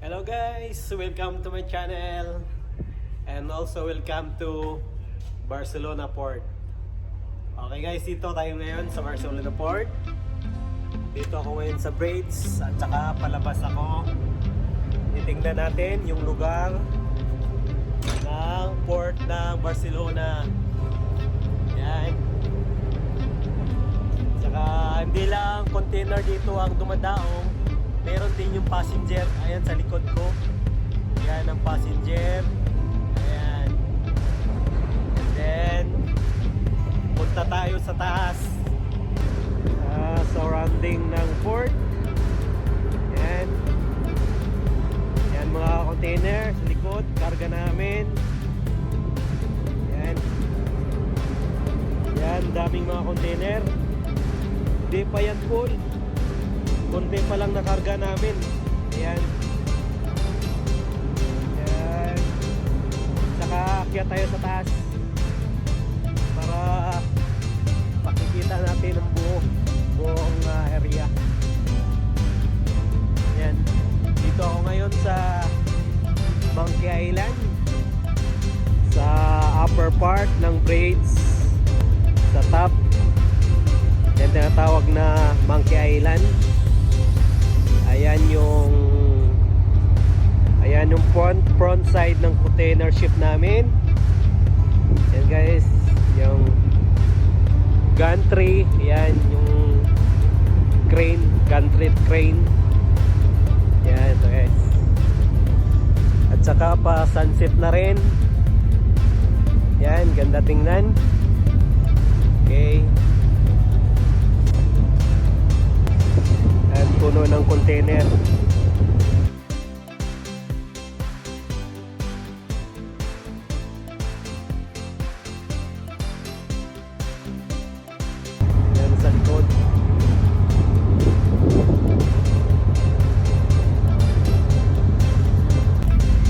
Hello guys! Welcome to my channel and also welcome to Barcelona Port. Okay guys, dito tayo ngayon sa Barcelona Port. Dito ako ngayon sa Braids at saka palabas ako. Titingnan natin yung lugar ng port ng Barcelona. Yan. Saka hindi lang container dito ang dumadaong, meron din yung passenger. Ayan sa likod ko. Ayan ang passenger. Ayan. And then punta tayo sa taas. Surrounding ng port. Ayan. Ayan mga container sa likod. Karga namin. Ayan. Ayan, daming mga container. Hindi pa yan full. Kunti pa lang nakarga namin. Ayan. Ayan. Saka akyat tayo sa taas para makikita natin ang buong area. Ayan. Dito ako ngayon sa Monkey Island, sa upper part ng Braids, sa top. Yan tinatawag na Monkey Island. Ayan yung front side ng container ship namin. Yan guys, yung gantry, yan yung crane, gantry crane. Yan ito guys. At saka pa sunset na rin. Yan, ganda tingnan. Okay. At puno ng container. Yan sa likod.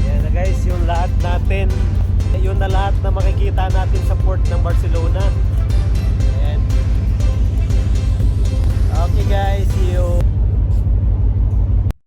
Yan na guys, yung lahat natin, yun na lahat na makikita natin sa port ng Barcelona.